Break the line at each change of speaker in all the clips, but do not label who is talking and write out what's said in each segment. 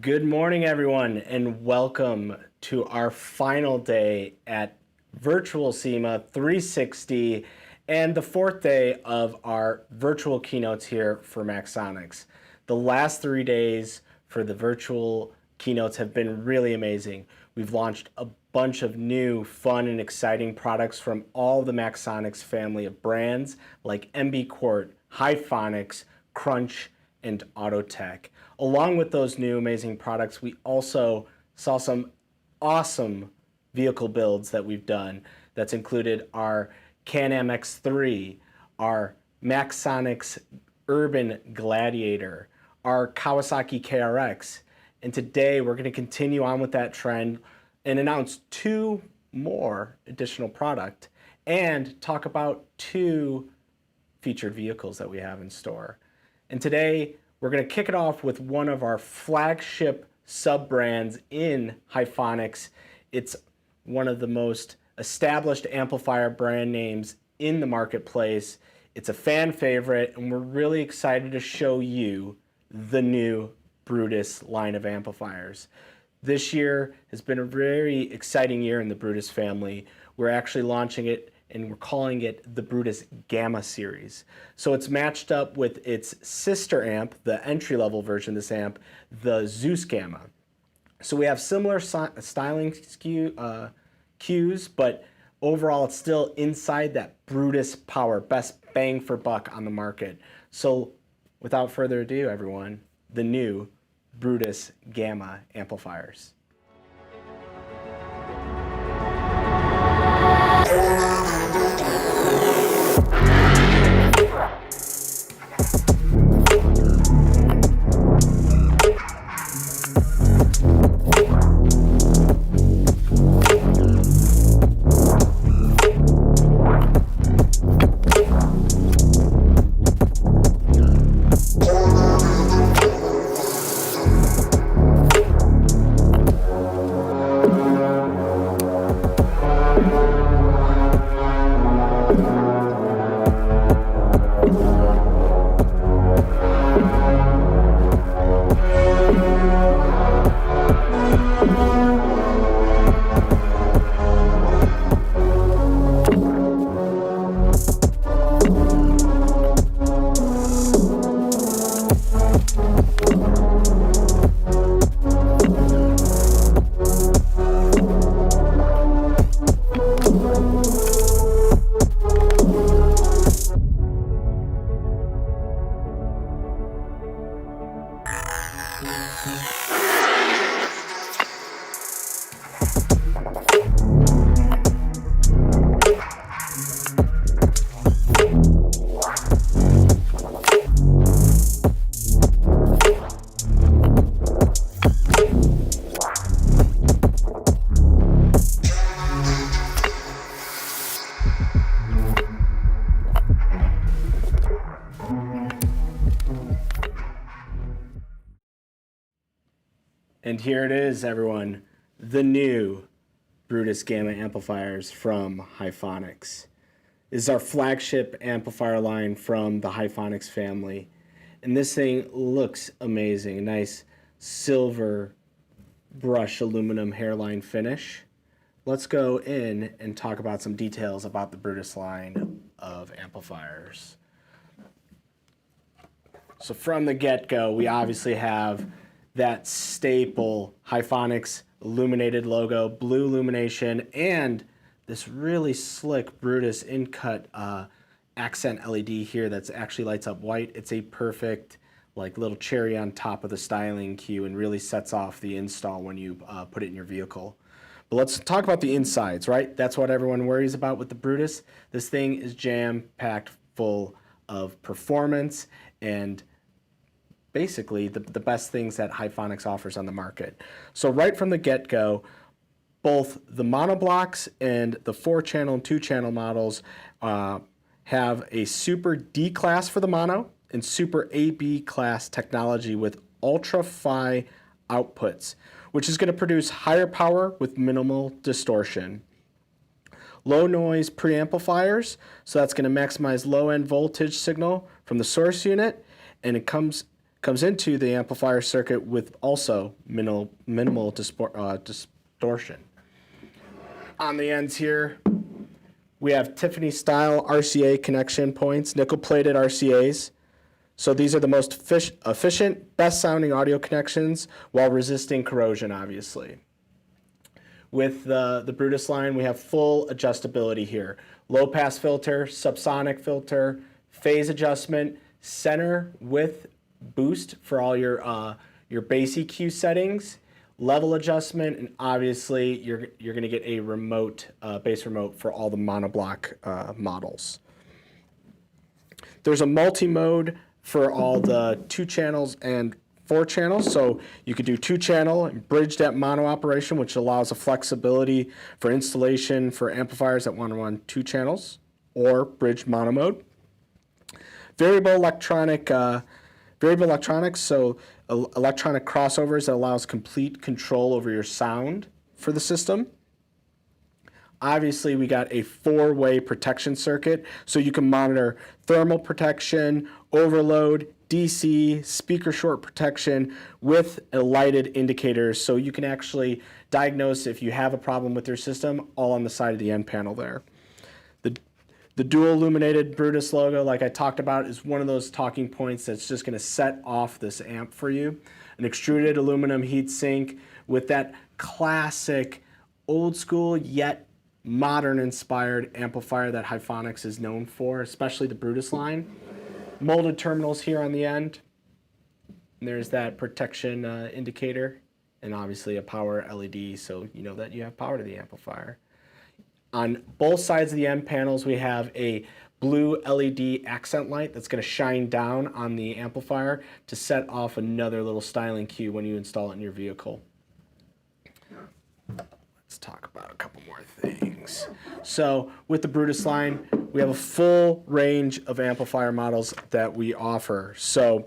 Good morning, everyone, and welcome to our final day at Virtual SEMA 360 and the fourth day of our virtual keynotes here for Maxxsonics. The last 3 days for the virtual keynotes have been really amazing. We've launched a bunch of new, fun, and exciting products from all the Maxxsonics family of brands like MB Quart, Hyphonics, Crunch, and Autotech. Along with those new amazing products, we also saw some awesome vehicle builds that we've done. That's included our Can-Am X3, our Maxxsonics Urban Gladiator, our Kawasaki KRX. And today we're going to continue on with that trend and announce 2 more additional product and talk about 2 featured vehicles that we have in store. And today, we're going to kick it off with one of our flagship sub-brands in Hyphonics. It's one of the most established amplifier brand names in the marketplace. It's a fan favorite, and we're really excited to show you the new Brutus line of amplifiers. This year has been a very exciting year in the Brutus family. We're actually launching it and we're calling it the Brutus Gamma series. So it's matched up with its sister amp, the entry-level version of this amp, the Zeus Gamma. So we have similar styling cues, but overall it's still inside that Brutus power, best bang for buck on the market. So without further ado, everyone, the new Brutus Gamma amplifiers. And here it is, everyone, the new Brutus Gamma amplifiers from Hyphonics. This is our flagship amplifier line from the Hyphonics family. And this thing looks amazing, a nice silver brush aluminum hairline finish. Let's go in and talk about some details about the Brutus line of amplifiers. So from the get-go, we obviously have that staple Hyphonics illuminated logo, blue illumination, and this really slick Brutus in-cut accent LED here that's actually lights up white. It's a perfect like little cherry on top of the styling cue and really sets off the install when you put it in your vehicle. But let's talk about the insides, right? That's what everyone worries about with the Brutus. This thing is jam-packed full of performance and basically the best things that Hyphonics offers on the market. So right from the get-go, both the monoblocks and the 4-channel and 2-channel models have a Super D class for the mono and Super AB class technology with ultra-Fi outputs, which is going to produce higher power with minimal distortion. Low noise preamplifiers, so that's going to maximize low-end voltage signal from the source unit, and it comes comes into the amplifier circuit with also minimal distortion. On the ends here, we have Tiffany style RCA connection points, nickel plated RCAs. So these are the most efficient, best sounding audio connections while resisting corrosion, obviously. With the Brutus line, we have full adjustability here. Low pass filter, subsonic filter, phase adjustment, center width boost for all your bass EQ settings, level adjustment, and obviously you're going to get a remote, bass remote for all the monoblock models. There's a multi-mode for all the 2 channels and 4 channels, so you could do 2 channel and bridge that mono operation, which allows a flexibility for installation for amplifiers that want to run 2 channels, or bridge mono mode. Variable electronics, so electronic crossovers that allows complete control over your sound for the system. Obviously, we got a 4-way protection circuit, so you can monitor thermal protection, overload, DC, speaker short protection with lighted indicators, so you can actually diagnose if you have a problem with your system all on the side of the end panel there. The dual illuminated Brutus logo, like I talked about, is one of those talking points that's just going to set off this amp for you. An extruded aluminum heatsink with that classic old school yet modern inspired amplifier that Hyphonics is known for, especially the Brutus line. Molded terminals here on the end. And there's that protection indicator, and obviously a power LED, so you know that you have power to the amplifier. On both sides of the end panels, we have a blue LED accent light that's going to shine down on the amplifier to set off another little styling cue when you install it in your vehicle. Let's talk about a couple more things. So with the Brutus line, we have a full range of amplifier models that we offer. So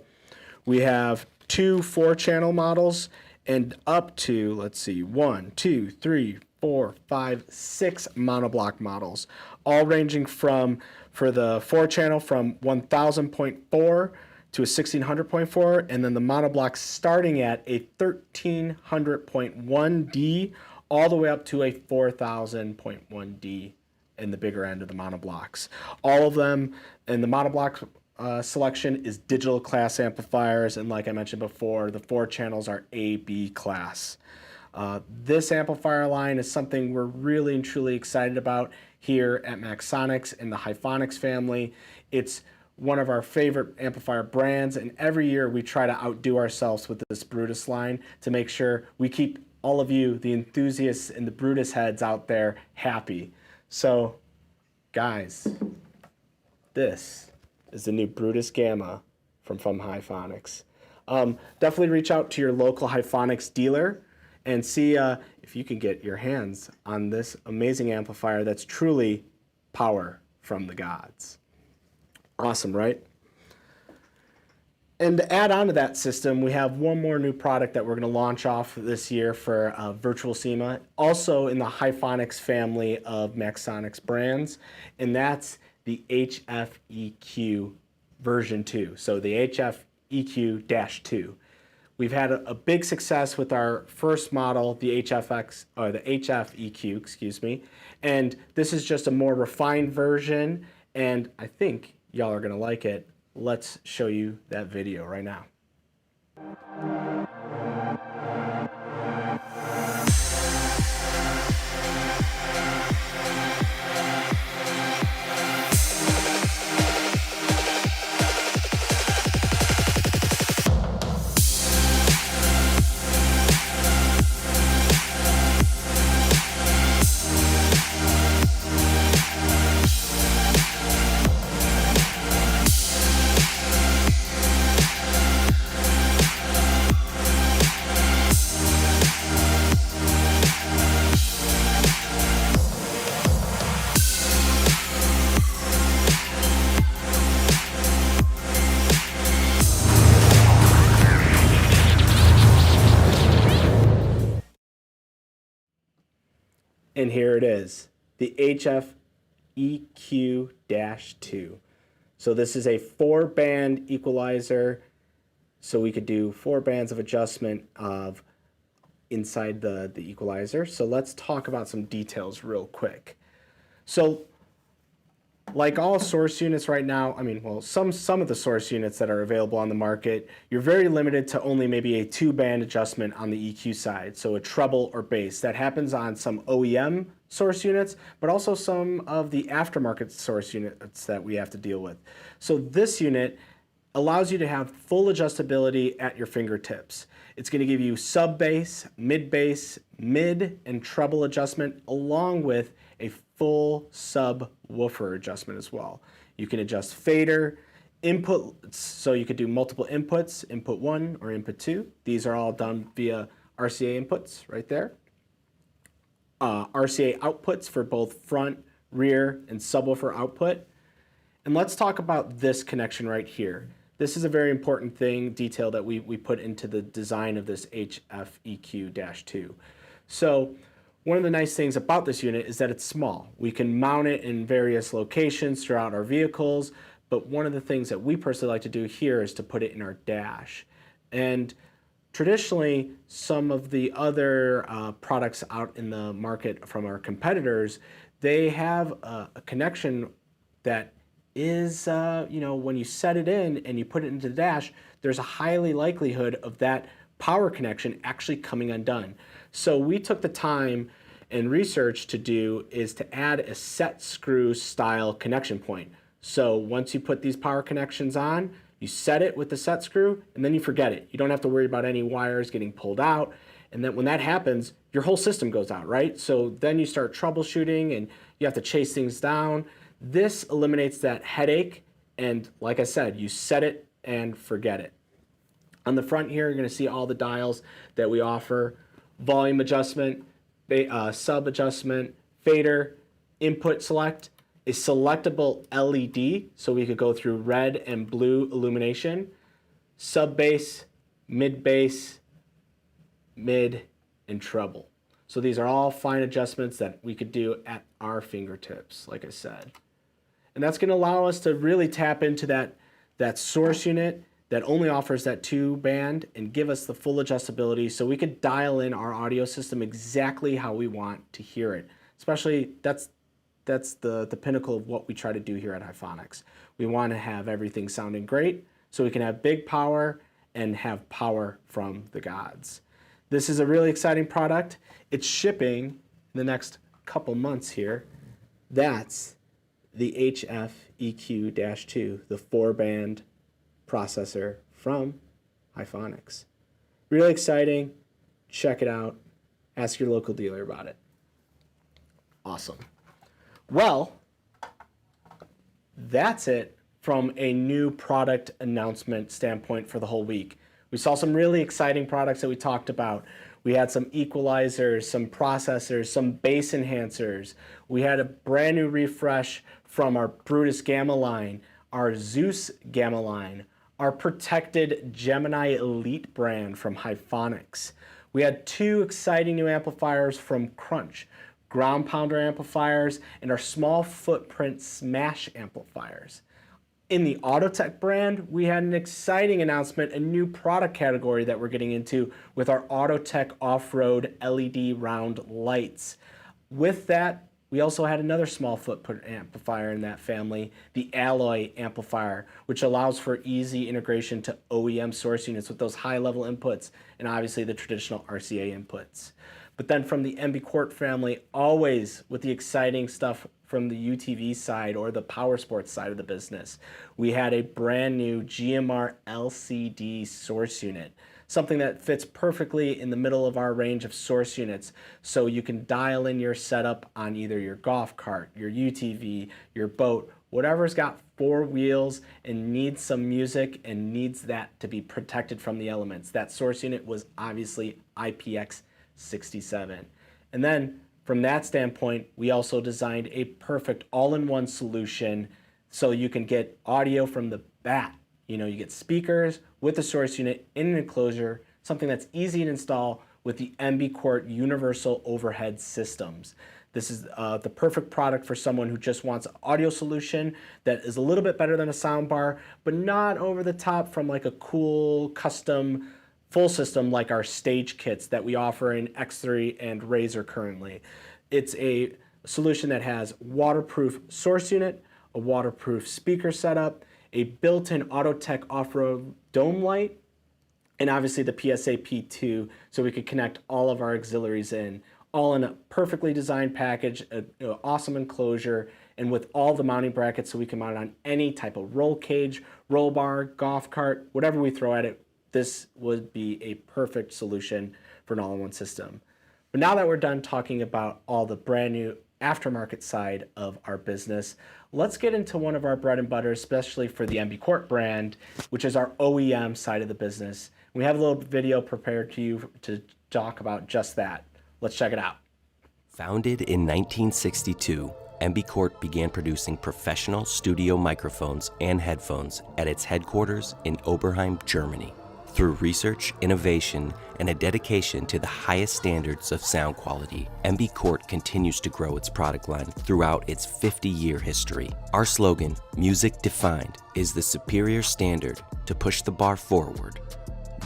we have 2 4-channel models and up to, let's see, 1, 2, 3, 4, 5, 6 monoblock models, all ranging from, for the 4-channel, from 1000.4 to a 1600.4, and then the monoblock starting at a 1300.1D all the way up to a 4000.1D in the bigger end of the monoblocks. All of them in the monoblock selection is digital class amplifiers, and like I mentioned before, the 4 channels are A/B class. This amplifier line is something we're really and truly excited about here at Maxxsonics in the Hyphonics family. It's one of our favorite amplifier brands, and every year we try to outdo ourselves with this Brutus line to make sure we keep all of you, the enthusiasts and the Brutus heads out there, happy. So, guys, this is the new Brutus Gamma from Hyphonics. Definitely reach out to your local Hyphonics dealer and see if you can get your hands on this amazing amplifier that's truly power from the gods. Awesome, right? And to add on to that system, we have one more new product that we're going to launch off this year for Virtual SEMA, also in the Hyphonics family of Maxxsonics brands, and that's the HFEQ version 2, so the HFEQ-2. We've had a big success with our first model, the HFEQ, excuse me, and this is just a more refined version, and I think y'all are going to like it. Let's show you that video right now. And here it is, the HFEQ-2. So this is a 4-band equalizer So we could do 4 bands of adjustment of inside the equalizer. So let's talk about some details real quick. So like all source units right now, I mean, well, some of the source units that are available on the market, you're very limited to only maybe a 2-band adjustment on the EQ side, so a treble or bass. That happens on some OEM source units, but also some of the aftermarket source units that we have to deal with. So this unit allows you to have full adjustability at your fingertips. It's going to give you sub-bass, mid-bass, mid and treble adjustment, along with a full subwoofer adjustment as well. You can adjust fader, input, so you could do multiple inputs, input 1 or input 2. These are all done via RCA inputs right there. RCA outputs for both front, rear, and subwoofer output. And let's talk about this connection right here. This is a very important detail that we put into the design of this HFEQ-2. So one of the nice things about this unit is that it's small. We can mount it in various locations throughout our vehicles, but one of the things that we personally like to do here is to put it in our dash. And traditionally, some of the other products out in the market from our competitors, they have a connection that is, when you set it in and you put it into the dash, there's a highly likelihood of that power connection actually coming undone. So we took the time and research to do is to add a set screw style connection point. So once you put these power connections on, you set it with the set screw and then you forget it. You don't have to worry about any wires getting pulled out. And then when that happens, your whole system goes out, right? So then you start troubleshooting and you have to chase things down. This eliminates that headache, and like I said, you set it and forget it. On the front here, you're going to see all the dials that we offer: volume adjustment, sub adjustment, fader, input select, a selectable LED, so we could go through red and blue illumination, sub bass, mid, and treble. So these are all fine adjustments that we could do at our fingertips, like I said. And that's going to allow us to really tap into that source unit that only offers that 2-band and give us the full adjustability so we could dial in our audio system exactly how we want to hear it. Especially, that's the pinnacle of what we try to do here at Hyphonics. We want to have everything sounding great so we can have big power and have power from the gods. This is a really exciting product. It's shipping in the next couple months here. That's the HFEQ-2, the 4-band processor from Hyphonics. Really exciting. Check it out. Ask your local dealer about it. Awesome. Well, that's it from a new product announcement standpoint for the whole week. We saw some really exciting products that we talked about. We had some equalizers, some processors, some bass enhancers. We had a brand new refresh from our Brutus Gamma line, our Zeus Gamma line, our protected Gemini Elite brand from Hyphonics. We had 2 exciting new amplifiers from Crunch, ground pounder amplifiers, and our small footprint Smash amplifiers. In the Autotech brand, we had an exciting announcement, a new product category that we're getting into with our Autotech off-road LED round lights. With that, we also had another small footprint amplifier in that family, the Alloy amplifier, which allows for easy integration to OEM source units with those high-level inputs and obviously the traditional RCA inputs. But then from the MB Quart family, always with the exciting stuff from the UTV side or the power sports side of the business, we had a brand new GMR LCD source unit, something that fits perfectly in the middle of our range of source units, so you can dial in your setup on either your golf cart, your UTV, your boat, whatever's got 4 wheels and needs some music and needs that to be protected from the elements. That source unit was obviously IPX67. And then from that standpoint, we also designed a perfect all-in-one solution so you can get audio from the bat. You get speakers with the source unit in an enclosure, something that's easy to install with the MB Quart universal overhead systems. This is the perfect product for someone who just wants an audio solution that is a little bit better than a soundbar, but not over the top from like a cool custom full system like our stage kits that we offer in X3 and Razer currently. It's a solution that has waterproof source unit, a waterproof speaker setup, a built-in Autotech off-road dome light, and obviously the PSA P2 so we could connect all of our auxiliaries in, all in a perfectly designed package, an awesome enclosure, and with all the mounting brackets so we can mount it on any type of roll cage, roll bar, golf cart, whatever we throw at it. This would be a perfect solution for an all-in-one system. But now that we're done talking about all the brand new aftermarket side of our business, let's get into one of our bread and butter, especially for the MB Corp brand, which is our OEM side of the business. We have a little video prepared to you to talk about just that. Let's check it out.
Founded in 1962, MB Corp began producing professional studio microphones and headphones at its headquarters in Oberheim, Germany. Through research, innovation, and a dedication to the highest standards of sound quality, MB Corp continues to grow its product line throughout its 50-year history. Our slogan, Music Defined, is the superior standard to push the bar forward.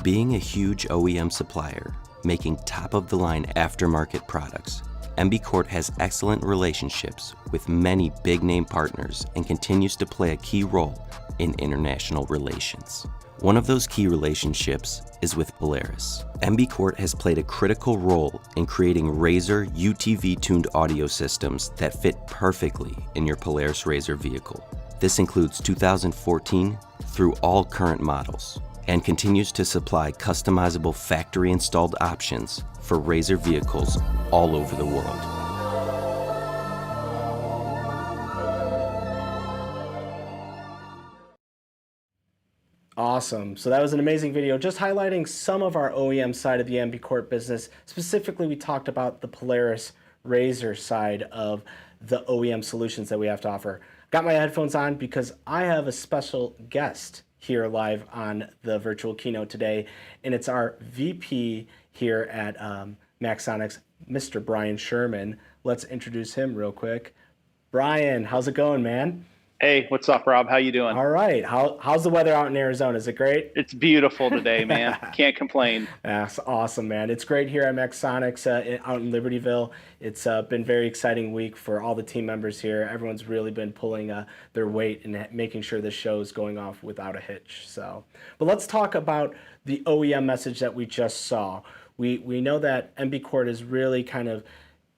Being a huge OEM supplier, making top-of-the-line aftermarket products, MB Corp has excellent relationships with many big-name partners and continues to play a key role in international relations. One of those key relationships is with Polaris. MB Corp has played a critical role in creating Razer UTV-tuned audio systems that fit perfectly in your Polaris Razer vehicle. This includes 2014 through all current models and continues to supply customizable factory-installed options for Razer vehicles all over the world.
Awesome. So that was an amazing video just highlighting some of our OEM side of the MB Corp business. Specifically, we talked about the Polaris Razer side of the OEM solutions that we have to offer. Got my headphones on because I have a special guest here live on the virtual keynote today, and it's our VP here at Maxxsonics, Mr. Brian Sherman. Let's introduce him real quick. Brian, how's it going, man?
Hey, what's up, Rob? How you doing?
All right. How's the weather out in Arizona? Is it great?
It's beautiful today, man. Can't complain.
That's awesome, man. It's great here at Maxxsonics out in Libertyville. It's been a very exciting week for all the team members here. Everyone's really been pulling their weight and making sure the show is going off without a hitch. But let's talk about the OEM message that we just saw. We know that MB Corp is really kind of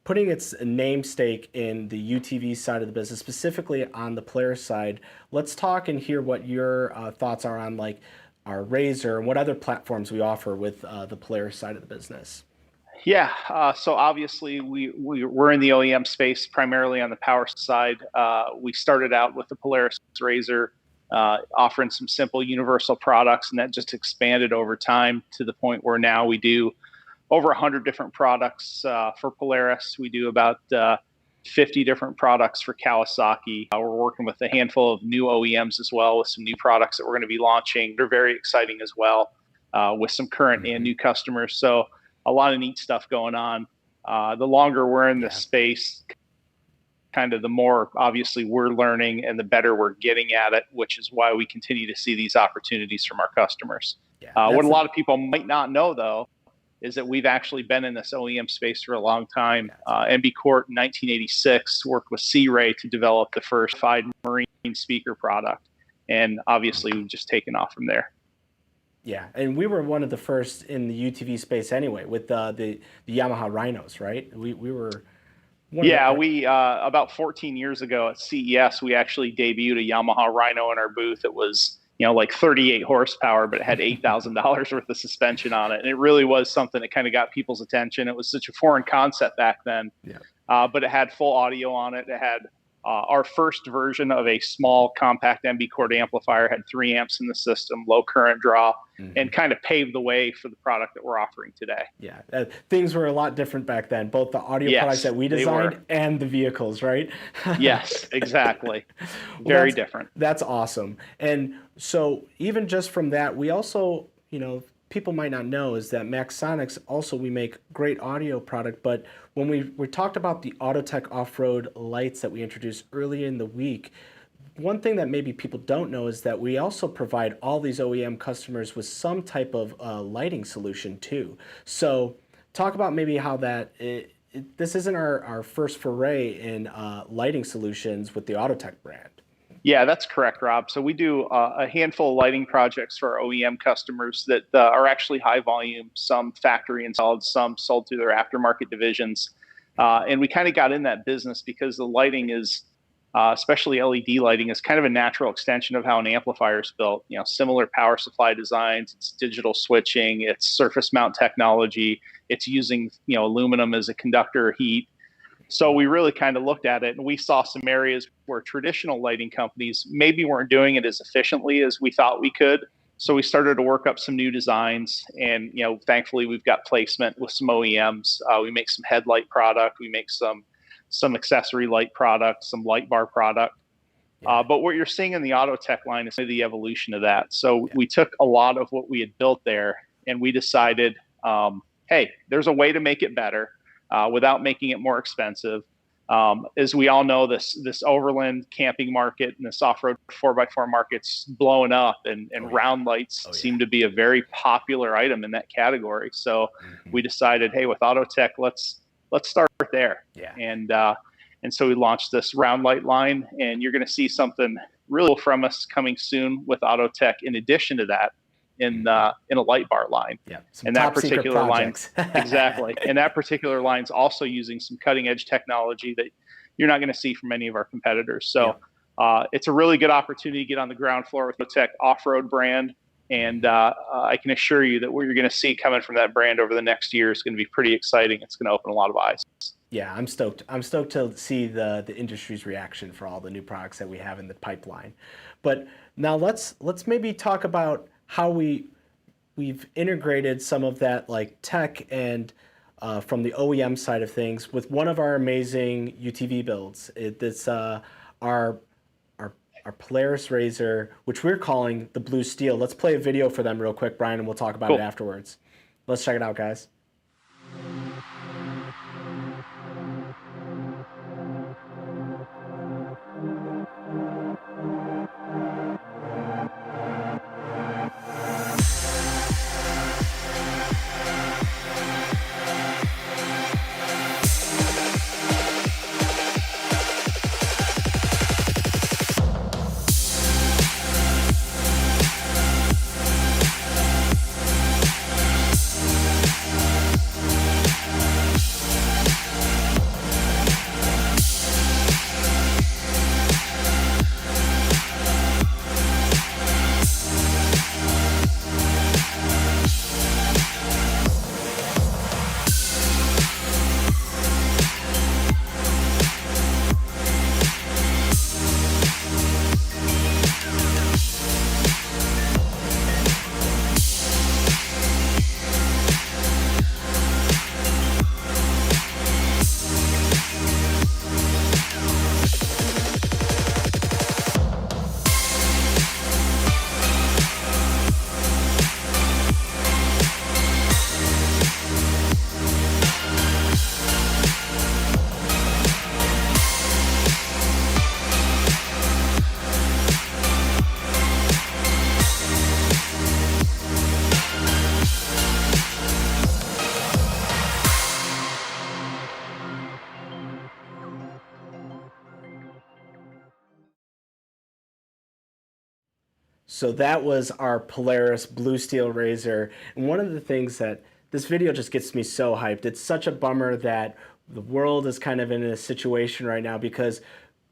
putting its namesake in the UTV side of the business, specifically on the Polaris side. Let's talk and hear what your thoughts are on like our Razer and what other platforms we offer with the Polaris side of the business.
Yeah, so obviously we're in the OEM space primarily on the power side. We started out with the Polaris Razer, offering some simple universal products, and that just expanded over time to the point where now we do over 100 different products for Polaris. We do about 50 different products for Kawasaki. We're working with a handful of new OEMs as well with some new products that we're going to be launching. They're very exciting as well with some current and new customers. So a lot of neat stuff going on. The longer we're in this space, kind of the more obviously we're learning and the better we're getting at it, which is why we continue to see these opportunities from our customers. What a lot of people might not know, though, is that we've actually been in this OEM space for a long time. MB Corp in 1986 worked with C-Ray to develop the first marine speaker product. And obviously we've just taken off from there.
Yeah, and we were one of the first in the UTV space anyway with the Yamaha Rhinos, right? We were one
we about 14 years ago at CES, we actually debuted a Yamaha Rhino in our booth. It was like 38 horsepower, but it had $8,000 worth of suspension on it. And it really was something that kind of got people's attention. It was such a foreign concept back then, but it had full audio on it. It had our first version of a small compact MB Corp amplifier, had 3 amps in the system, low current draw, and kind of paved the way for the product that we're offering today.
Yeah, things were a lot different back then, both the audio products that we designed and the vehicles, right?
Yes, exactly. Very different.
That's awesome. And so even just from that, we also, people might not know is that Maxxsonics also, we make great audio product, but when we talked about the Autotech off-road lights that we introduced earlier in the week, one thing that maybe people don't know is that we also provide all these OEM customers with some type of lighting solution too. So talk about maybe how that, this isn't our first foray in lighting solutions with the Autotech brand.
Yeah, that's correct, Rob. So we do a handful of lighting projects for our OEM customers that are actually high volume, some factory installed, some sold through their aftermarket divisions. And we kind of got in that business because the lighting is, especially LED lighting, is kind of a natural extension of how an amplifier is built. You know, similar power supply designs, it's digital switching, it's surface mount technology, it's using, you know, aluminum as a conductor of heat. So we really kind of looked at it, and we saw some areas where traditional lighting companies maybe weren't doing it as efficiently as we thought we could. So we started to work up some new designs, and, you know, thankfully we've got placement with some OEMs. We make some headlight product, we make some accessory light product, some light bar product. But what you're seeing in the Autotech line is the evolution of that. So we took a lot of what we had built there, and we decided, hey, there's a way to make it better. Without making it more expensive. As we all know, this overland camping market and this off-road 4x4 market's blowing up, and round lights seem to be a very popular item in that category. So we decided, hey, with Autotech, let's start there. And so we launched this round light line, and you're going to see something really cool from us coming soon with Autotech. In addition to that, in a light bar line.
And that particular line,
exactly. And that particular line's also using some cutting edge technology that you're not going to see from any of our competitors. So it's a really good opportunity to get on the ground floor with the Tech off-road brand. And I can assure you that what you're going to see coming from that brand over the next year is going to be pretty exciting. It's going to open a lot of eyes.
Yeah, I'm stoked. I'm stoked to see the industry's reaction for all the new products that we have in the pipeline. But now let's maybe talk about how we've integrated some of that like tech and from the OEM side of things with one of our amazing UTV builds. It's our Polaris Razor, which we're calling the Blue Steel. Let's play a video for them real quick, Brian, and we'll talk about it afterwards. Let's check it out, guys. So that was our Polaris Blue Steel Razor. And one of the things that this video just gets me so hyped. It's such a bummer that the world is kind of in a situation right now, because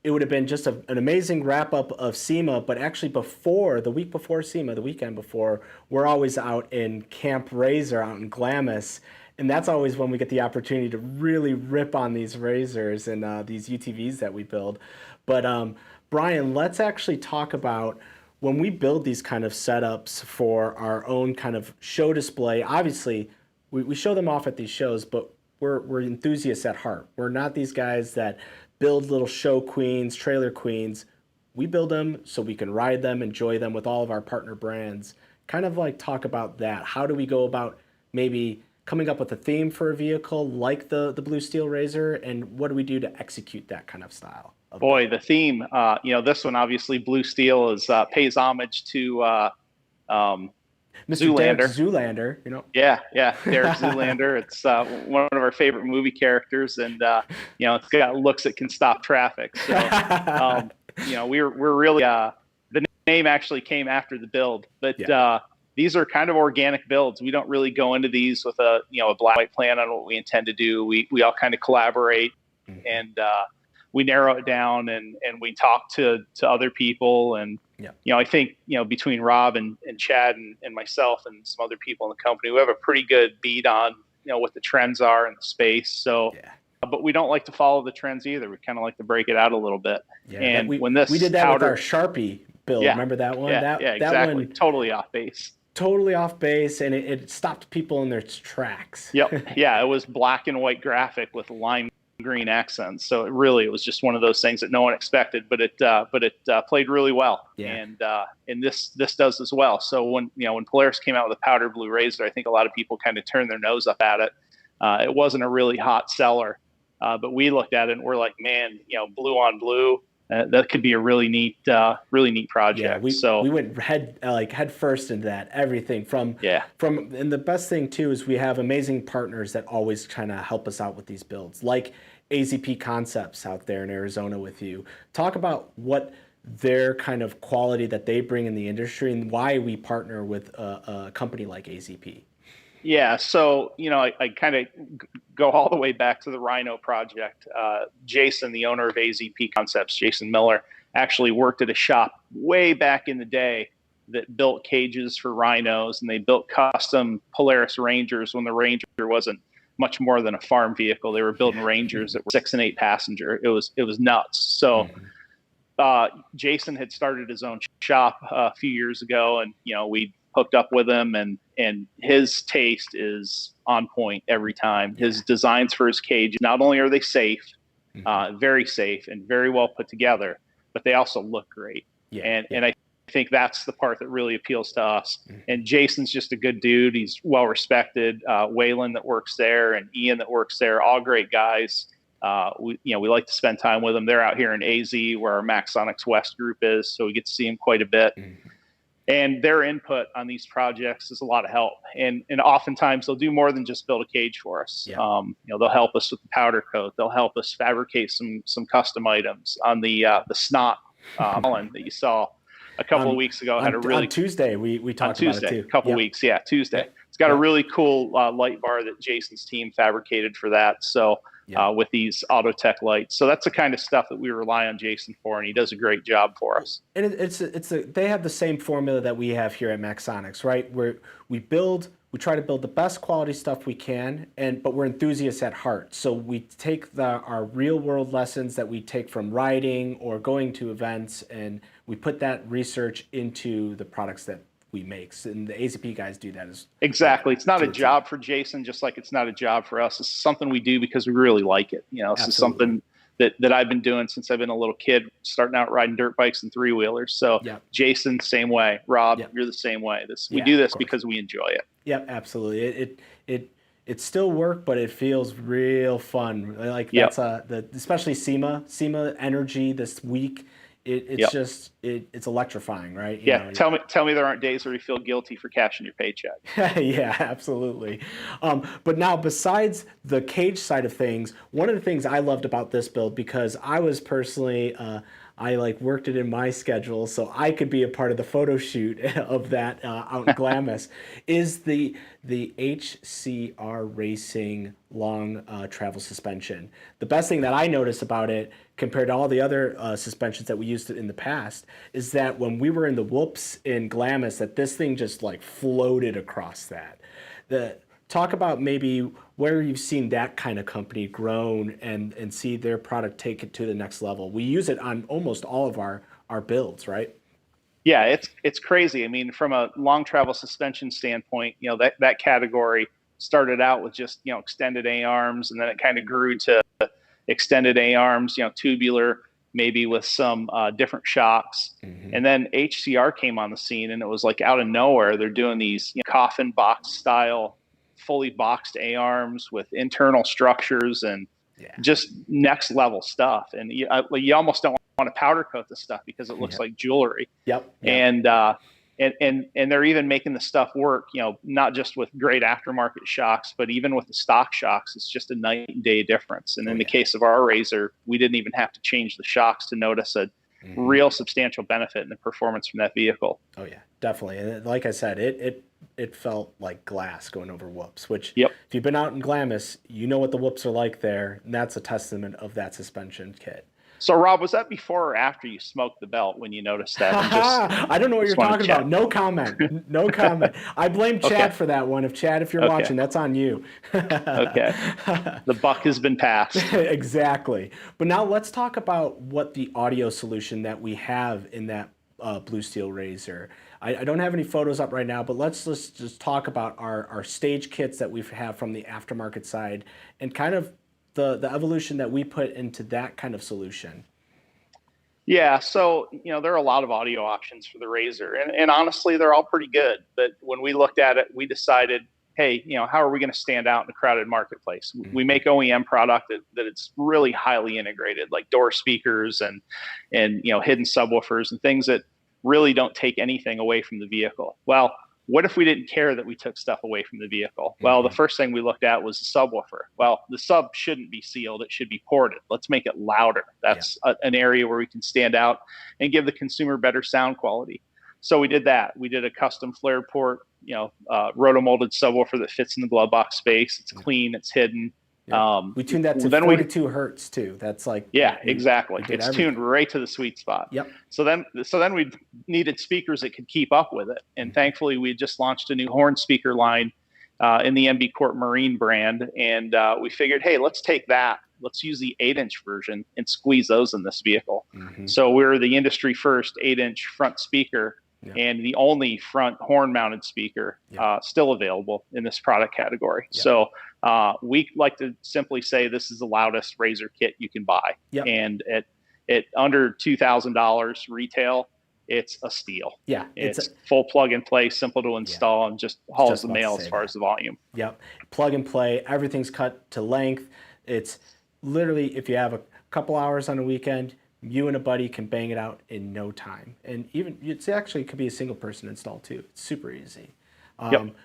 it would have been just an amazing wrap up of SEMA, but actually the week before SEMA, the weekend before, we're always out in Camp Razor out in Glamis. And that's always when we get the opportunity to really rip on these razors and these UTVs that we build. But Brian, let's actually talk about when we build these kind of setups for our own kind of show display. Obviously, we show them off at these shows, but we're enthusiasts at heart. We're not these guys that build little show queens, trailer queens. We build them so we can ride them, enjoy them with all of our partner brands. kind of like talk about that. How do we go about maybe coming up with a theme for a vehicle like the Blue Steel Razor, and what do we do to execute that kind of style of
Boy,
build?
the theme, this one obviously Blue Steel is pays homage to um,
Mr. Derek
Zoolander.
Zoolander, you know.
Yeah, Derek Zoolander. It's one of our favorite movie characters, and it's got looks that can stop traffic. So, we're really the name actually came after the build, but
Yeah.
these are kind of organic builds. We don't really go into these with a black and white plan on what we intend to do. We all kind of collaborate, and we narrow it down, and we talk to other people. And I think between Rob and Chad and myself and some other people in the company, we have a pretty good beat on what the trends are in the space. So but we don't like to follow the trends either. We kind of like to break it out a little bit. And
we
this
did that with our Sharpie build. Remember that one?
Exactly.
That one,
totally off base.
Totally off base, and it stopped people in their tracks.
Yep. Yeah, it was black and white graphic with lime green accents. So it was just one of those things that no one expected, but it played really well.
Yeah.
And this does as well. So when Polaris came out with a powder blue Razor, I think a lot of people kind of turned their nose up at it. It wasn't a really hot seller, but we looked at it and we're like, man, blue on blue. That could be a really neat project.
Yeah, we went head first into that. Everything and the best thing too is we have amazing partners that always kind of help us out with these builds, like AZP Concepts out there in Arizona with you. Talk about what their kind of quality that they bring in the industry and why we partner with a company like AZP.
Yeah, so I kind of go all the way back to the Rhino project. Jason, the owner of AZP Concepts, Jason Miller, actually worked at a shop way back in the day that built cages for rhinos, and they built custom Polaris Rangers when the Ranger wasn't much more than a farm vehicle. They were building Rangers that were 6 and 8 passenger. It was nuts. So Jason had started his own shop a few years ago, and we hooked up with him, and his taste is on point every time. His designs for his cage, not only are they safe, very safe and very well put together, but they also look great. And I think that's the part that really appeals to us. And Jason's just a good dude. He's well respected. Waylon that works there and Ian that works there, all great guys. We like to spend time with them. They're out here in AZ where our Maxxsonics West group is, so we get to see them quite a bit. And their input on these projects is a lot of help. And oftentimes they'll do more than just build a cage for us. They'll help us with the powder coat. They'll help us fabricate some custom items on the snot Holland that you saw a couple of weeks ago. Had a really
on Tuesday we talked about it too.
A couple weeks, Tuesday. It's got a really cool light bar that Jason's team fabricated for that. So with these Autotech lights, so that's the kind of stuff that we rely on Jason for, and he does a great job for us.
And they have the same formula that we have here at Maxxsonics, right? Where we try to build the best quality stuff we can, but we're enthusiasts at heart. So we take our real world lessons that we take from riding or going to events, and we put that research into the products that we make. And the AZP guys do that as
exactly. It's not a job for Jason, just like it's not a job for us. It's something we do because we really like it. This is something that I've been doing since I've been a little kid, starting out riding dirt bikes and 3-wheelers. So Jason, same way. Rob, you're the same way. We do this because we enjoy it.
Yep, absolutely. It's still work, but it feels real fun. Like that's especially SEMA energy this week. It's electrifying, right?
Tell me there aren't days where you feel guilty for cashing your paycheck.
Yeah, absolutely. But now, besides the cage side of things, one of the things I loved about this build, because I was personally I worked it in my schedule so I could be a part of the photo shoot of that out in Glamis, is the HCR Racing long travel suspension. The best thing that I noticed about it compared to all the other suspensions that we used in the past is that when we were in the whoops in Glamis, that this thing just floated across that. Talk about maybe where you've seen that kind of company grown and see their product take it to the next level. We use it on almost all of our builds, right?
Yeah, it's crazy. I mean, from a long travel suspension standpoint, that category started out with just, extended A-arms, and then it kind of grew to extended A-arms, tubular, maybe with some different shocks. And then HCR came on the scene, and it was like out of nowhere, they're doing these coffin box style, fully boxed A-arms with internal structures and just next level stuff. And you almost don't want to powder coat the stuff because it looks like jewelry. And they're even making the stuff work, not just with great aftermarket shocks, but even with the stock shocks, it's just a night and day difference. And in the case of our razor, we didn't even have to change the shocks to notice a real substantial benefit in the performance from that vehicle.
Oh yeah, definitely. And like I said, it felt like glass going over whoops, which if you've been out in Glamis, you know what the whoops are like there. And that's a testament of that suspension kit.
So, Rob, was that before or after you smoked the belt when you noticed that?
I don't know what you're talking about. No comment. No comment. I blame Chad for that one. If you're watching, that's on you.
Okay. The buck has been passed.
Exactly. But now let's talk about what the audio solution that we have in that Blue Steel razor. I don't have any photos up right now, but let's just talk about our stage kits that we have from the aftermarket side and kind of the evolution that we put into that kind of solution.
Yeah, so there are a lot of audio options for the razor, and honestly, they're all pretty good. But when we looked at it, we decided, hey, how are we going to stand out in a crowded marketplace? We make OEM product that it's really highly integrated, like door speakers and hidden subwoofers and things that really don't take anything away from the vehicle. Well, what if we didn't care that we took stuff away from the vehicle? Well, the first thing we looked at was the subwoofer. Well, the sub shouldn't be sealed. It should be ported. Let's make it louder. That's an area where we can stand out and give the consumer better sound quality. So we did that. We did a custom flared port, rotomolded subwoofer that fits in the glove box space. It's clean. It's hidden.
We tuned that to 42 hertz too. That's like
exactly. It's tuned right to the sweet spot. So then we needed speakers that could keep up with it, and thankfully we just launched a new horn speaker line in the MB Corp Marine brand, and we figured, hey, let's take that. Let's use the 8-inch version and squeeze those in this vehicle. So we're the industry first 8-inch front speaker. And the only front horn-mounted speaker still available in this product category. So we like to simply say this is the loudest razor kit you can buy. And at under $2,000 retail, it's a steal. It's full plug and play, simple to install, and just hauls the mail as far as the volume.
Plug and play. Everything's cut to length. It's literally, if you have a couple hours on a weekend, you and a buddy can bang it out in no time. And even it could be a single person install too. It's super easy.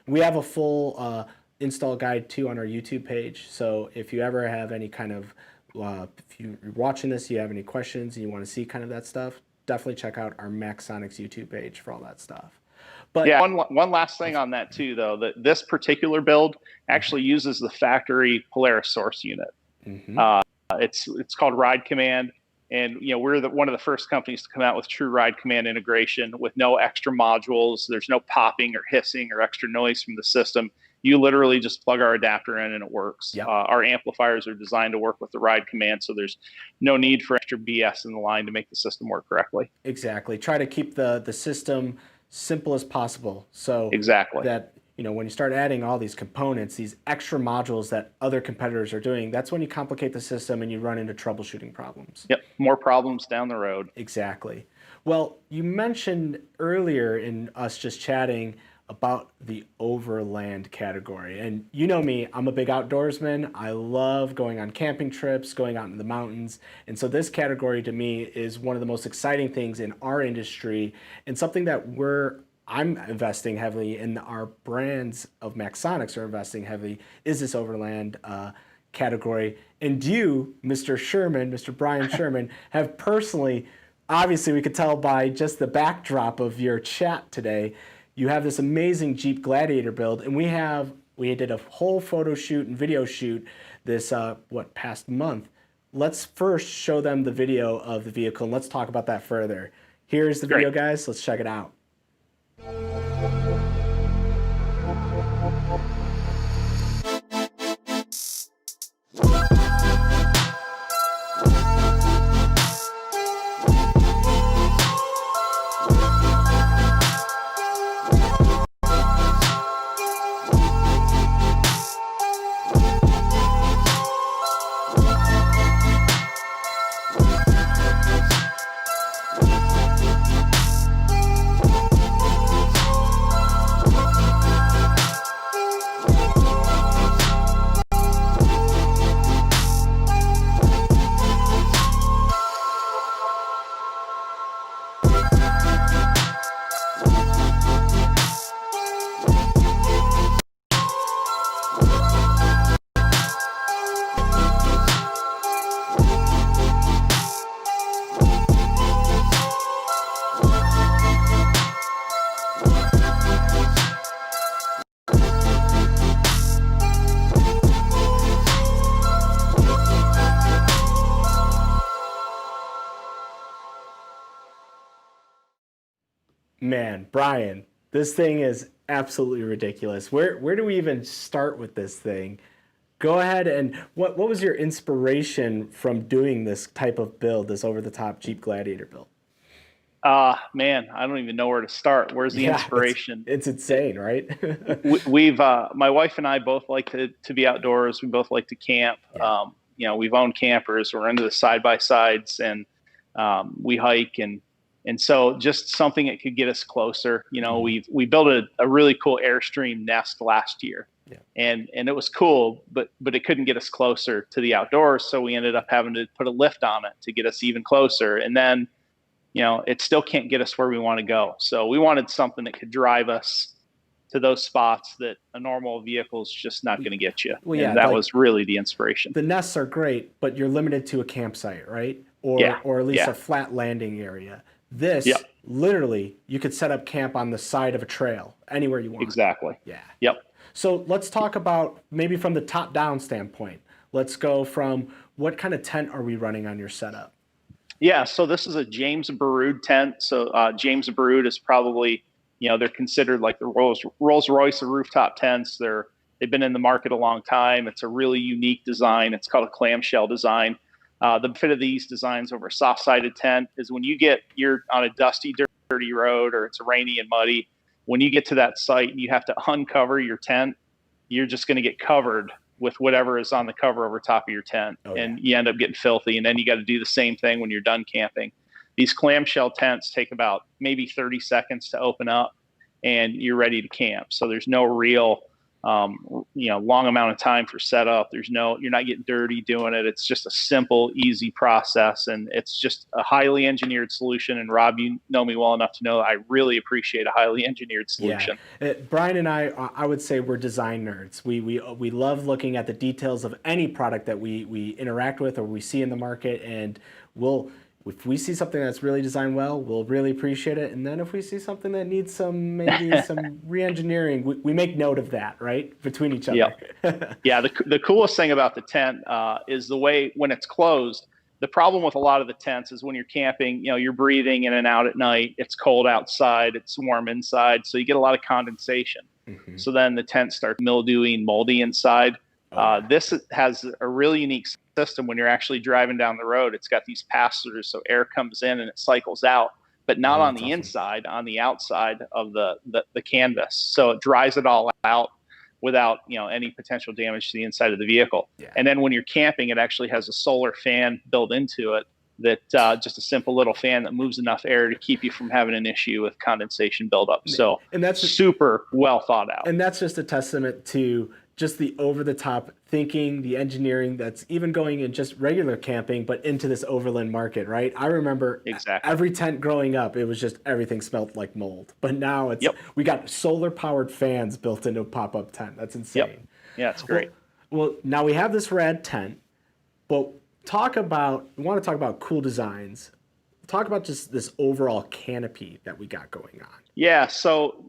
We have a full install guide too on our YouTube page. So if you ever have any kind of, if you're watching this, you have any questions and you want to see kind of that stuff, definitely check out our Maxxsonics YouTube page for all that stuff. But
one last thing on that too, though, that this particular build actually uses the factory Polaris source unit. It's called Ride Command. And we're one of the first companies to come out with true Ride Command integration with no extra modules. There's no popping or hissing or extra noise from the system. You literally just plug our adapter in and it works. Our amplifiers are designed to work with the Ride Command, so there's no need for extra BS in the line to make the system work correctly.
Exactly. Try to keep the system simple as possible. So that when you start adding all these components, these extra modules that other competitors are doing, that's when you complicate the system and you run into troubleshooting problems.
More problems down the road.
Exactly. Well, you mentioned earlier in us just chatting about the overland category. And you know me, I'm a big outdoorsman. I love going on camping trips, going out in the mountains. And so this category to me is one of the most exciting things in our industry and something that I'm investing heavily in. Our brands of Maxxsonics are investing heavily is this overland category. And you, Mr. Brian Sherman, have personally, obviously we could tell by just the backdrop of your chat today, you have this amazing Jeep Gladiator build, and we did a whole photo shoot and video shoot this past month. Let's first show them the video of the vehicle and let's talk about that further. Here's the video, guys. Let's check it out. Man, Brian, this thing is absolutely ridiculous. Where do we even start with this thing? Go ahead, and what was your inspiration from doing this type of build, this over-the-top Jeep Gladiator build?
Man, I don't even know where to start. Where's the
Yeah,
inspiration?
it's insane, right?
We've my wife and I both like to be outdoors. We both like to camp.
Yeah.
We've owned campers. We're into the side by sides, and we hike, and so just something that could get us closer. We built a really cool Airstream nest last year,
Yeah.
and it was cool, but it couldn't get us closer to the outdoors. So we ended up having to put a lift on it to get us even closer, and then it still can't get us where we want to go. So we wanted something that could drive us to those spots that a normal vehicle is just not going to get you.
Well, yeah,
and that was really the inspiration.
The nests are great, but you're limited to a campsite, right?
Yeah.
Or at least
Yeah.
a flat landing area. This,
Yep.
literally, you could set up camp on the side of a trail, anywhere you want.
Exactly.
Yeah.
Yep.
So let's talk about maybe from the top-down standpoint. Let's go from what kind of tent are we running on your setup?
Yeah, so this is a James Baroud tent. So James Baroud is probably, they're considered like the Rolls-Royce of rooftop tents. They've been in the market a long time. It's a really unique design. It's called a clamshell design. The benefit of these designs over a soft-sided tent is when you're on a dusty, dirty road, or it's rainy and muddy, when you get to that site and you have to uncover your tent, you're just going to get covered with whatever is on the cover over top of your tent.
Oh, yeah.
And you end up getting filthy. And then you got to do the same thing when you're done camping. These clamshell tents take about maybe 30 seconds to open up, and you're ready to camp. So there's no real, long amount of time for setup. You're not getting dirty doing it. It's just a simple, easy process. And it's just a highly engineered solution. And Rob, you know me well enough to know I really appreciate a highly engineered solution.
Yeah. Brian and I would say we're design nerds. We love looking at the details of any product that we interact with or we see in the market, and if we see something that's really designed well, we'll really appreciate it. And then if we see something that needs maybe some re-engineering, we make note of that, right? Between each other.
Yeah. Yeah. The coolest thing about the tent is the way when it's closed. The problem with a lot of the tents is when you're camping, you're breathing in and out at night. It's cold outside. It's warm inside. So you get a lot of condensation. Mm-hmm. So then the tent starts mildewing, moldy inside. This has a really unique system when you're actually driving down the road. It's got these pass-throughs, so air comes in and it cycles out, but not on the inside, on the outside of the canvas. So it dries it all out without any potential damage to the inside of the vehicle. Yeah. And then when you're camping, it actually has a solar fan built into it that just a simple little fan that moves enough air to keep you from having an issue with condensation buildup. So
and that's
super well thought out.
And that's just a testament to just the over-the-top thinking, the engineering that's even going in just regular camping, but into this overland market, right? I remember every tent growing up, it was just everything smelled like mold. But now we got solar-powered fans built into a pop-up tent. That's insane.
Yep. Yeah, it's great.
Well, now we have this rad tent, but we want to talk about cool designs. Talk about just this overall canopy that we got going on.
Yeah, so,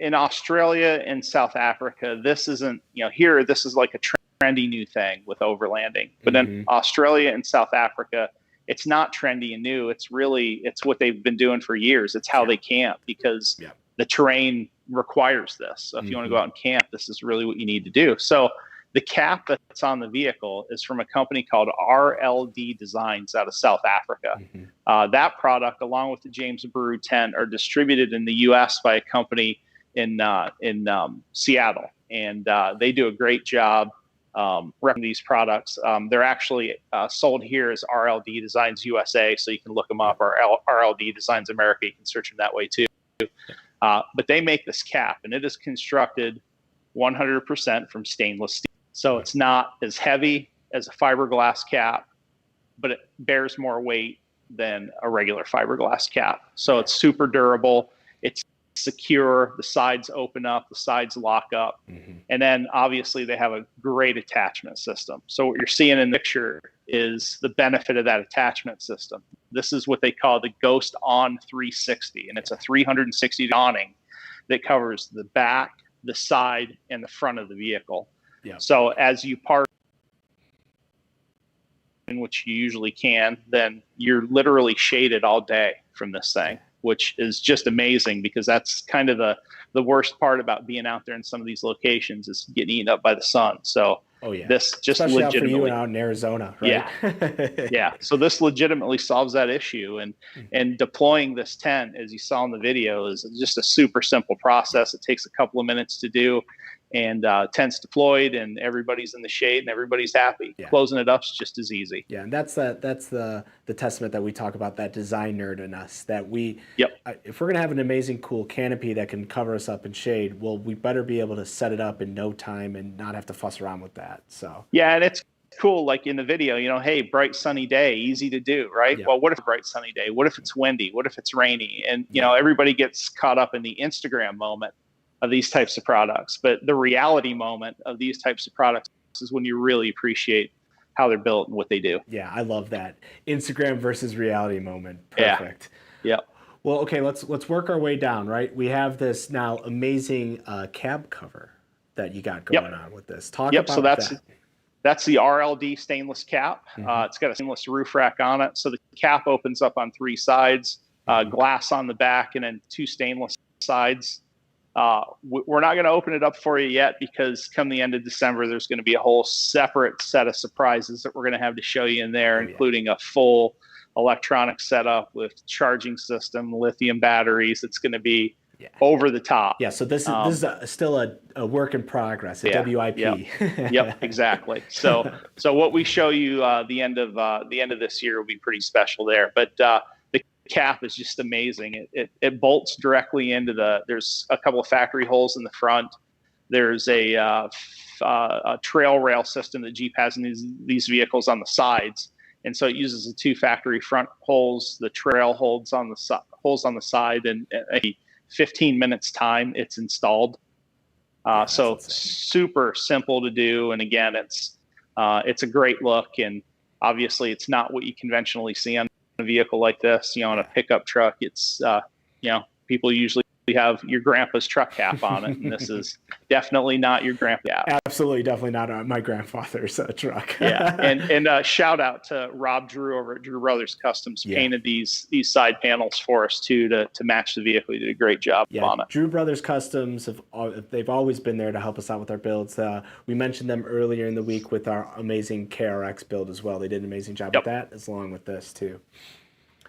in Australia and South Africa, this isn't, here, this is like a trendy new thing with overlanding. But in Australia and South Africa, it's not trendy and new. It's what they've been doing for years. It's how they camp because the terrain requires this. So if you want to go out and camp, this is really what you need to do. So the cap that's on the vehicle is from a company called RLD Designs out of South Africa. That product, along with the James Baroud tent, are distributed in the U.S. by a company in Seattle, and they do a great job repping these products. They're actually sold here as RLD Designs USA, so you can look them up, or RLD Designs America. You can search them that way too. But they make this cap, and it is constructed 100% from stainless steel. So it's not as heavy as a fiberglass cap, but it bears more weight than a regular fiberglass cap. So it's super durable. It's secure. The sides open up, the sides lock up. And then obviously they have a great attachment system. So what you're seeing in the picture is the benefit of that attachment system. This is what they call the Ghost On 360. And it's a 360 awning that covers the back, the side, and the front of the vehicle. Yeah. So as you park, in which you usually can, then you're literally shaded all day from this thing. which is just amazing because that's kind of the worst part about being out there in some of these locations is getting eaten up by the sun. So
Oh yeah.
this just
especially out for you
legitimately,
and out in Arizona, right?
yeah. So this legitimately solves that issue, and deploying this tent, as you saw in the video, is just a super simple process. It takes a couple of minutes to do, and tent's deployed, and everybody's in the shade, and everybody's happy.
Yeah.
Closing it up's just as easy.
Yeah, and that's the testament that we talk about, that design nerd in us, that we,
Yep.
if we're gonna have an amazing cool canopy that can cover us up in shade, well, we better be able to set it up in no time and not have to fuss around with that. So
Yeah, and it's cool, like in the video, hey, bright sunny day, easy to do, right?
Yeah.
Well, what if it's a bright sunny day? What if it's windy? What if it's rainy? And
Yeah.
everybody gets caught up in the Instagram moment of these types of products, but the reality moment of these types of products is when you really appreciate how they're built and what they do.
Yeah, I love that Instagram versus reality moment. Perfect.
Yeah.
Well, okay, let's work our way down, right? We have this now amazing cab cover that you got going on with this. Talk about
So
that.
that's the RLD stainless cap. It's got a stainless roof rack on it. So the cap opens up on three sides, glass on the back, and then two stainless sides. We're not going to open it up for you yet because come the end of December, there's going to be a whole separate set of surprises that we're going to have to show you in there, including a full electronic setup with charging system, lithium batteries. It's going to be over the top.
Yeah, so this is still a work in progress, a WIP.
Yep, exactly. So what we show you the end of this year will be pretty special there. But the cap is just amazing. It bolts directly into there's a couple of factory holes in the front. There's a trail rail system that Jeep has in these vehicles on the sides. And so it uses the two factory front holes, the trail holes on the side, and a 15 minutes time it's installed. So super simple to do. And again, it's a great look, and obviously it's not what you conventionally see on a vehicle like this. On a pickup truck, it's people usually have your grandpa's truck cap on it, and this is definitely not your grandpa's cap.
Absolutely, definitely not my grandfather's truck.
And shout out to Rob Drew over at Drew Brothers Customs, painted these side panels for us too to match the vehicle. He did a great job on it.
Drew Brothers Customs they've always been there to help us out with our builds. We mentioned them earlier in the week with our amazing KRX build as well. They did an amazing job with that, as along with this too.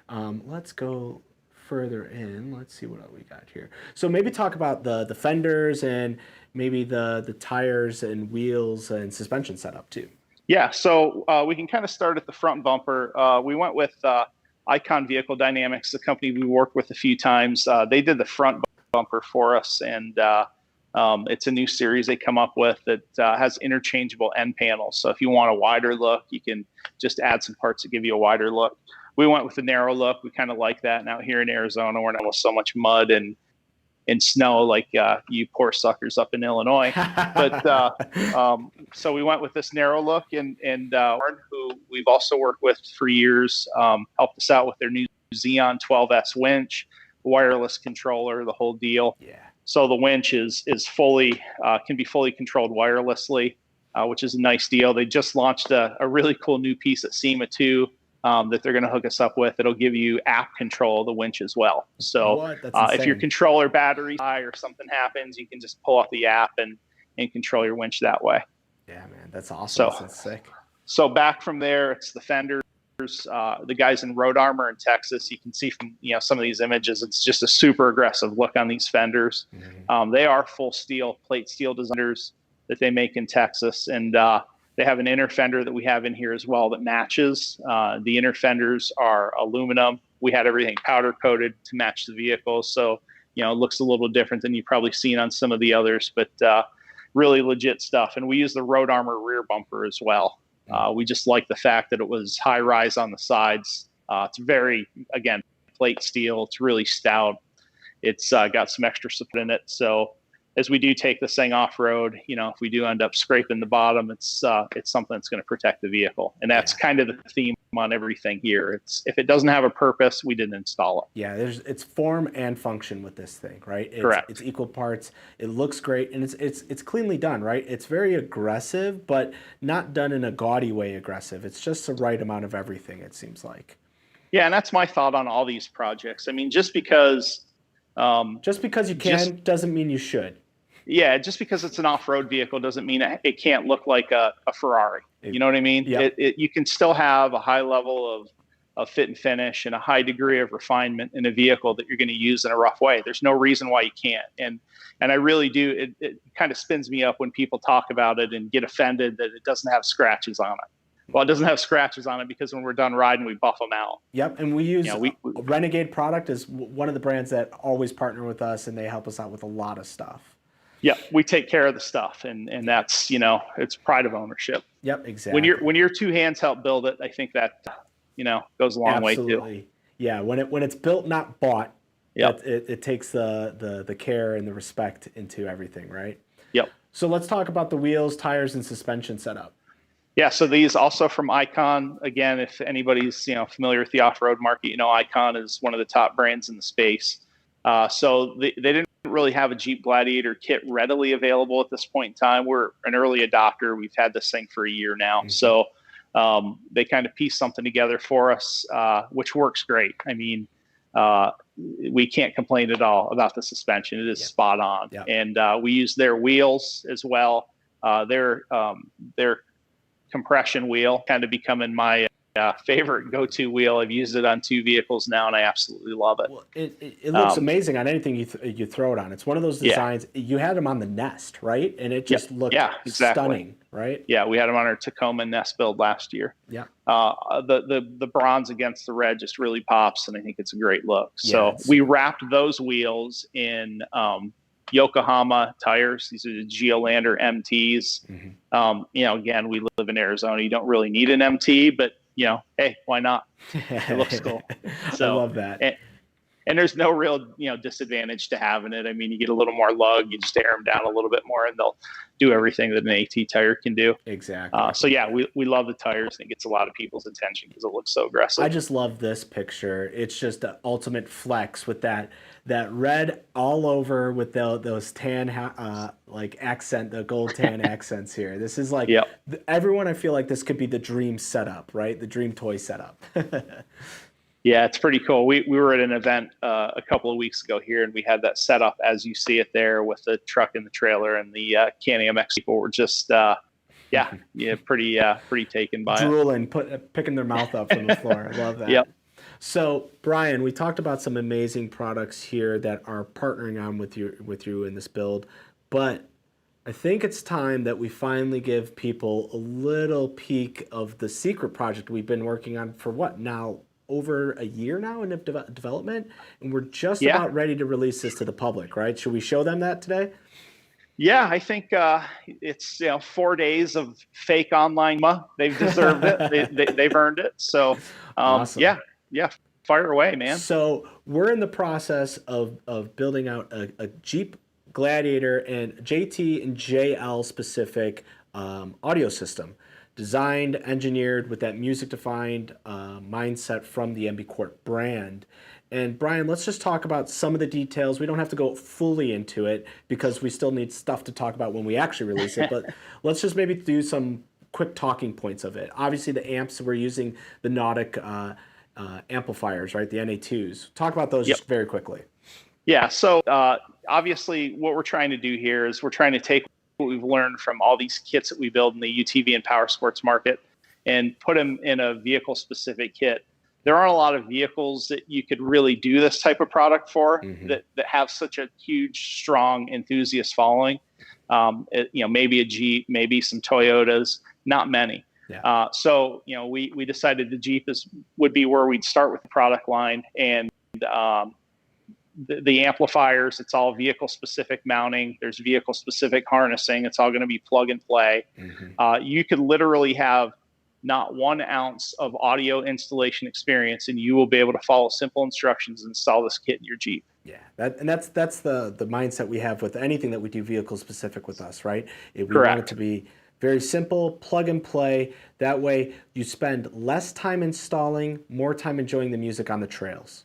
Let's go further in. Let's see what we got here. So maybe talk about the fenders and maybe the tires and wheels and suspension setup too.
Yeah, so we can kind of start at the front bumper. We went with Icon Vehicle Dynamics, the company we worked with a few times. They did the front bumper for us, and it's a new series they come up with that has interchangeable end panels. So if you want a wider look, you can just add some parts that give you a wider look. We went with a narrow look. We kind of like that. And out here in Arizona, we're not with so much mud and snow like you poor suckers up in Illinois. But so we went with this narrow look, and who we've also worked with for years helped us out with their new Xeon 12S winch, wireless controller, the whole deal.
Yeah. So
the winch is fully can be fully controlled wirelessly, which is a nice deal. They just launched a really cool new piece at SEMA too. That they're going to hook us up with. It'll give you app control of the winch as well. So if your controller battery die or something happens, you can just pull off the app and control your winch that way.
Yeah, man, that's awesome. That's sick.
So back from there, it's the fenders. The guys in Road Armor in Texas, you can see from some of these images, it's just a super aggressive look on these fenders. Mm-hmm. They are full steel, plate steel designers that they make in Texas, and they have an inner fender that we have in here as well that matches. The inner fenders are aluminum. We had everything powder coated to match the vehicle. So, it looks a little different than you've probably seen on some of the others, but really legit stuff. And we use the Road Armor rear bumper as well. We just like the fact that it was high rise on the sides. It's very, again, plate steel. It's really stout. It's got some extra support in it. So as we do take this thing off road, if we do end up scraping the bottom, it's something that's going to protect the vehicle, and that's kind of the theme on everything here. If it doesn't have a purpose, we didn't install it.
Yeah, it's form and function with this thing, right?
Correct.
It's equal parts. It looks great, and it's cleanly done, right? It's very aggressive, but not done in a gaudy way aggressive. It's just the right amount of everything, it seems like.
Yeah, and that's my thought on all these projects. I mean, just because
you can doesn't mean you should.
Yeah, just because it's an off-road vehicle doesn't mean it can't look like a Ferrari. You know what I mean?
Yep.
You can still have a high level of fit and finish and a high degree of refinement in a vehicle that you're going to use in a rough way. There's no reason why you can't. And I really do. It kind of spins me up when people talk about it and get offended that it doesn't have scratches on it. Well, it doesn't have scratches on it because when we're done riding, we buff them out.
Yep, and we use Renegade product is one of the brands that always partner with us, and they help us out with a lot of stuff.
Yeah, we take care of the stuff, and that's, it's pride of ownership.
Yep, exactly.
When your two hands help build it, I think that goes a long way too.
Absolutely. Yeah, when it's built, not bought.
Yep.
It takes the care and the respect into everything, right?
Yep.
So let's talk about the wheels, tires, and suspension setup.
Yeah, so these also from Icon. Again, if anybody's familiar with the off-road market, Icon is one of the top brands in the space. So they didn't really have a Jeep Gladiator kit readily available at this point in time. We're an early adopter. We've had this thing for a year now. Mm-hmm. So they kind of pieced something together for us, which works great. I mean, we can't complain at all about the suspension. It is spot on. Yep. And we use their wheels as well. Their compression wheel kind of becoming my favorite go-to wheel. I've used it on 2 vehicles now, and I absolutely love it.
Well, it looks amazing on anything you throw it on. It's one of those designs. Yeah. You had them on the Nest, right? And it just looked stunning, right? Yeah,
we had them on our Tacoma Nest build last year.
Yeah.
The bronze against the red just really pops, and I think it's a great look. So we wrapped those wheels in Yokohama tires. These are the Geolander MTs. Mm-hmm. Again, we live in Arizona. You don't really need an MT, but hey, why not? It looks cool. So,
I love that.
And there's no real, disadvantage to having it. I mean, you get a little more lug, you just air them down a little bit more, and they'll do everything that an AT tire can do.
Exactly.
So yeah, we love the tires, and it gets a lot of people's attention because it looks so aggressive.
I just love this picture. It's just an ultimate flex with that red all over with those tan accent, the gold tan accents here. This is like everyone. I feel like this could be the dream setup, right? The dream toy setup.
Yeah, it's pretty cool. We were at an event a couple of weeks ago here, and we had that set up as you see it there with the truck and the trailer, and the Can-Am people were just pretty taken by
drooling, picking their mouth up from the floor. I love that.
Yep.
So, Brian, we talked about some amazing products here that are partnering on with you in this build, but I think it's time that we finally give people a little peek of the secret project we've been working on for over a year now in development, and we're just about ready to release this to the public, right? Should we show them that today?
Yeah, I think it's 4 days of fake online. They've deserved it. They've earned it. So
awesome.
Yeah, fire away, man.
So we're in the process of building out a Jeep Gladiator and JT and JL specific audio system. Designed, engineered with that music-defined mindset from the MB Court brand. And Brian, let's just talk about some of the details. We don't have to go fully into it because we still need stuff to talk about when we actually release it, but let's just maybe do some quick talking points of it. Obviously, the amps, we're using the Nautic amplifiers, right? The NA2s. Talk about those just very quickly.
Yeah, so obviously what we're trying to do here is we're trying to take what we've learned from all these kits that we build in the UTV and power sports market and put them in a vehicle specific kit. There aren't a lot of vehicles that you could really do this type of product for that have such a huge, strong enthusiast following. Maybe a Jeep, maybe some Toyotas, not many. Yeah. So we decided the Jeep would be where we'd start with the product line, and the amplifiers, it's all vehicle specific mounting. There's vehicle specific harnessing. It's all going to be plug and play. You could literally have not 1 ounce of audio installation experience, and you will be able to follow simple instructions and install this kit in your Jeep.
Yeah, that's the mindset we have with anything that we do vehicle specific with us, right? We want it to be very simple, plug and play. That way you spend less time installing, more time enjoying the music on the trails.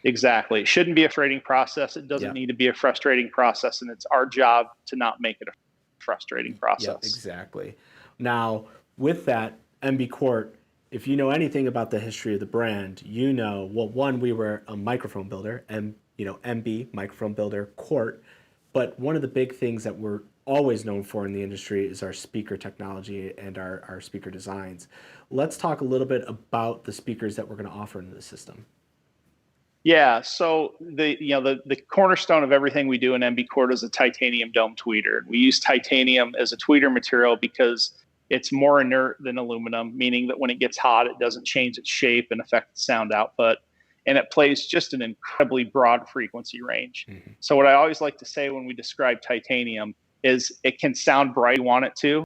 Exactly. It shouldn't be a frustrating process. It doesn't need to be a frustrating process, and it's our job to not make it a frustrating process.
Yeah, exactly. Now, with that, MB Court, if you know anything about the history of the brand, you know, well, one, we were a microphone builder, and MB, microphone builder, Quart. But one of the big things that we're always known for in the industry is our speaker technology and our speaker designs. Let's talk a little bit about the speakers that we're going to offer into the system.
Yeah, so the cornerstone of everything we do in MB Quart is a titanium dome tweeter. We use titanium as a tweeter material because it's more inert than aluminum, meaning that when it gets hot, it doesn't change its shape and affect the sound output. And it plays just an incredibly broad frequency range. Mm-hmm. So what I always like to say when we describe titanium is it can sound bright if you want it to.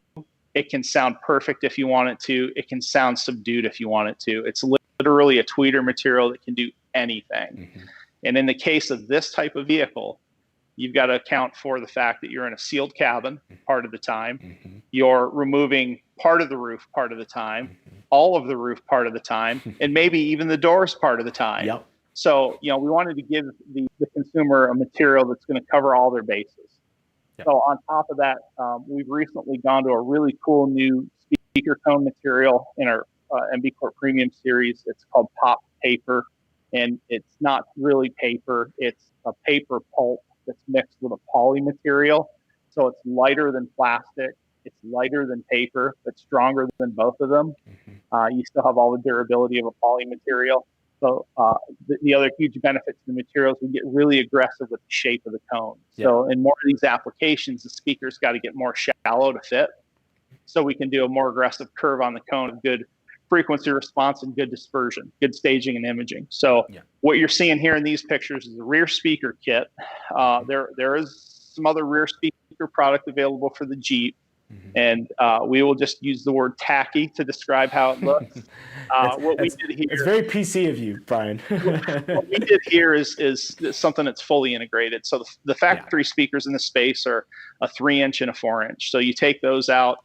It can sound perfect if you want it to. It can sound subdued if you want it to. It's literally a tweeter material that can do anything. Mm-hmm. And in the case of this type of vehicle, you've got to account for the fact that you're in a sealed cabin part of the time. Mm-hmm. You're removing part of the roof part of the time, mm-hmm. all of the roof part of the time, and maybe even the doors part of the time. Yep. So, we wanted to give the consumer a material that's going to cover all their bases. Yep. So on top of that, we've recently gone to a really cool new speaker cone material in our MB Quart Premium series. It's called Pop Paper, and it's not really paper. It's a paper pulp that's mixed with a poly material. So it's lighter than plastic. It's lighter than paper, but stronger than both of them. Mm-hmm. You still have all the durability of a poly material. So the other huge benefit to the materials, we get really aggressive with the shape of the cone. Yep. So in more of these applications, the speaker's got to get more shallow to fit. So we can do a more aggressive curve on the cone of good frequency response and good dispersion, good staging and imaging. So what you're seeing here in these pictures is a rear speaker kit. There is some other rear speaker product available for the Jeep. Mm-hmm. And we will just use the word tacky to describe how it looks. We did here,
it's very PC of you, Brian.
What we did here is something that's fully integrated. So the factory speakers in the space are a 3-inch and a 4-inch. So you take those out.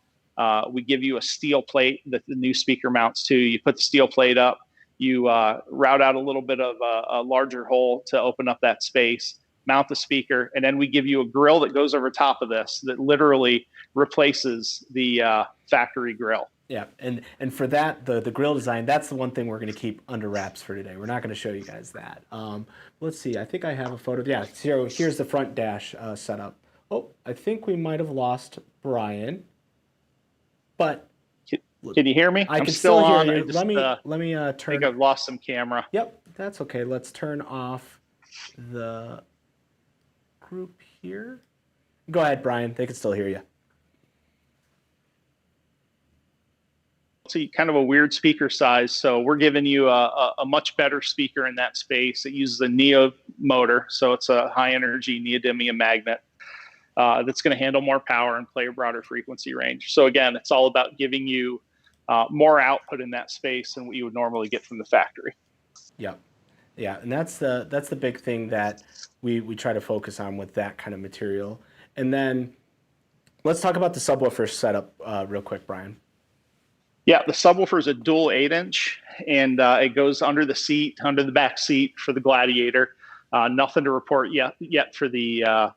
We give you a steel plate that the new speaker mounts to. You put the steel plate up. You route out a little bit of a larger hole to open up that space, mount the speaker, and then we give you a grill that goes over top of this that literally replaces the factory grill.
Yeah, and for that, the grill design, that's the one thing we're going to keep under wraps for today. We're not going to show you guys that. Let's see. I think I have a photo. Yeah, so here's the front dash setup. Oh, I think we might have lost Brian. But
can you hear me?
I'm still on. Hear you.
Just,
let me turn.
I think I've lost some camera.
Yep, that's okay. Let's turn off the group here. Go ahead, Brian. They can still hear you.
It's kind of a weird speaker size, so we're giving you a much better speaker in that space. It uses a neo motor, so it's a high energy neodymium magnet. That's going to handle more power and play a broader frequency range. So again, it's all about giving you more output in that space than what you would normally get from the factory.
Yeah, and that's the big thing that we try to focus on with that kind of material. And then let's talk about the subwoofer setup real quick, Brian.
Yeah, the subwoofer is a dual 8-inch, and it goes under the seat, under the back seat for the Gladiator. Nothing to report yet for the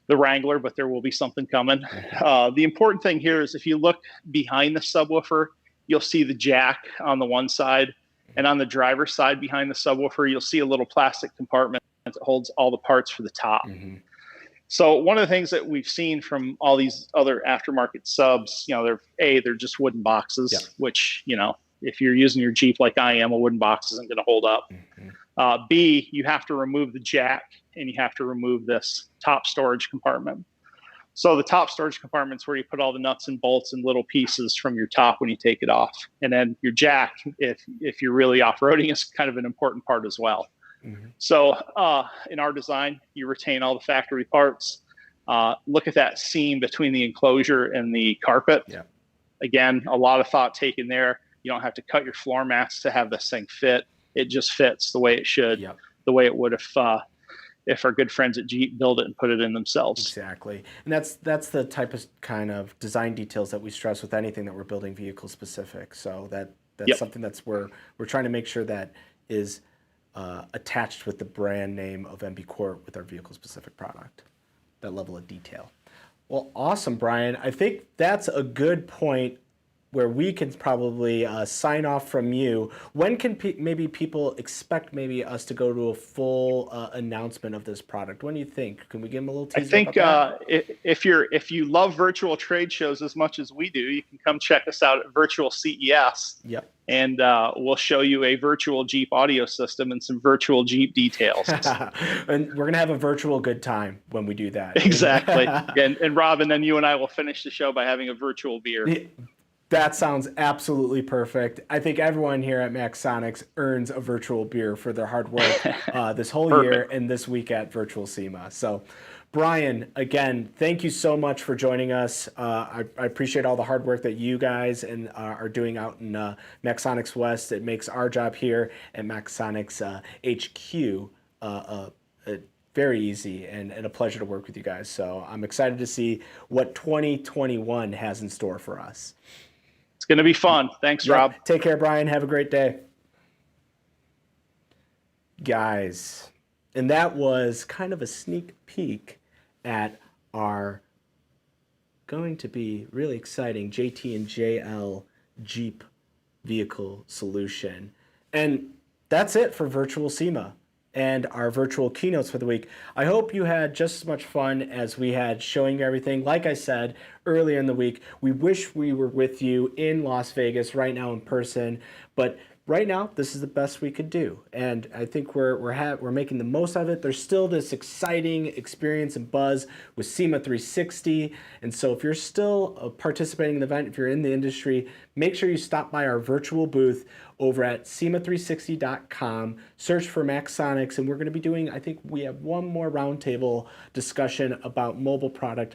Wrangler, but there will be something coming. The important thing here is if you look behind the subwoofer, you'll see the jack on the one side, and on the driver's side behind the subwoofer, you'll see a little plastic compartment that holds all the parts for the top. Mm-hmm. So one of the things that we've seen from all these other aftermarket subs, they're just wooden boxes, which, if you're using your Jeep like I am, a wooden box isn't going to hold up. Mm-hmm. B, you have to remove the jack and you have to remove this top storage compartment. So the top storage compartment is where you put all the nuts and bolts and little pieces from your top when you take it off. And then your jack, if you're really off-roading, is kind of an important part as well. Mm-hmm. So in our design, you retain all the factory parts. Look at that seam between the enclosure and the carpet. Yeah. Again, a lot of thought taken there. You don't have to cut your floor mats to have this thing fit. It just fits the way it should, the way it would if our good friends at Jeep build it and put it in themselves.
Exactly. And that's the type of kind of design details that we stress with anything that we're building vehicle specific. So that's something that's we're trying to make sure that is attached with the brand name of MB Quart with our vehicle specific product, that level of detail. Well, awesome, Brian. I think that's a good point where we can probably sign off from you. When can maybe people expect maybe us to go to a full announcement of this product? When do you think? Can we give them a little teaser?
I think if you love virtual trade shows as much as we do, you can come check us out at Virtual CES.
Yep.
And we'll show you a virtual Jeep audio system and some virtual Jeep details.
And we're going to have a virtual good time when we do that.
Exactly. And Rob, and then you and I will finish the show by having a virtual beer.
That sounds absolutely perfect. I think everyone here at Maxxsonics earns a virtual beer for their hard work this whole year and this week at Virtual SEMA. So, Brian, again, thank you so much for joining us. I appreciate all the hard work that you guys are doing out in Maxxsonics West. It makes our job here at Maxxsonics HQ very easy and a pleasure to work with you guys. So I'm excited to see what 2021 has in store for us.
It's going to be fun. Thanks, Rob.
Take care, Brian. Have a great day. Guys, and that was kind of a sneak peek at our going to be really exciting JT and JL Jeep vehicle solution. And that's it for Virtual SEMA and our virtual keynotes for the week. I hope you had just as much fun as we had showing you everything. Like I said earlier in the week, we wish we were with you in Las Vegas right now in person, but right now this is the best we could do. And I think we're making the most of it. There's still this exciting experience and buzz with SEMA 360. And so if you're still participating in the event, if you're in the industry, make sure you stop by our virtual booth over at SEMA360.com, search for Maxxsonics, and we're going to be doing, I think we have one more roundtable discussion about mobile product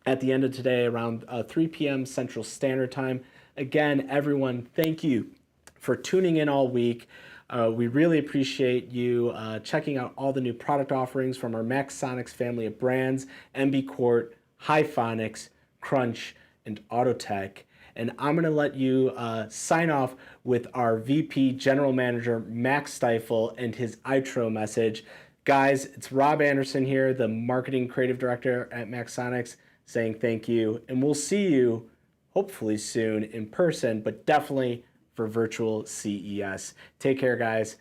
at the end of today around 3 p.m. Central Standard Time. Again, everyone, thank you for tuning in all week. We really appreciate you checking out all the new product offerings from our Maxxsonics family of brands, MB Court, Hyphonics, Crunch, and Autotech. And I'm going to let you sign off with our VP General Manager, Max Stifel, and his outro message. Guys, it's Rob Anderson here, the Marketing Creative Director at Maxxsonics, saying thank you. And we'll see you hopefully soon in person, but definitely for Virtual CES. Take care, guys.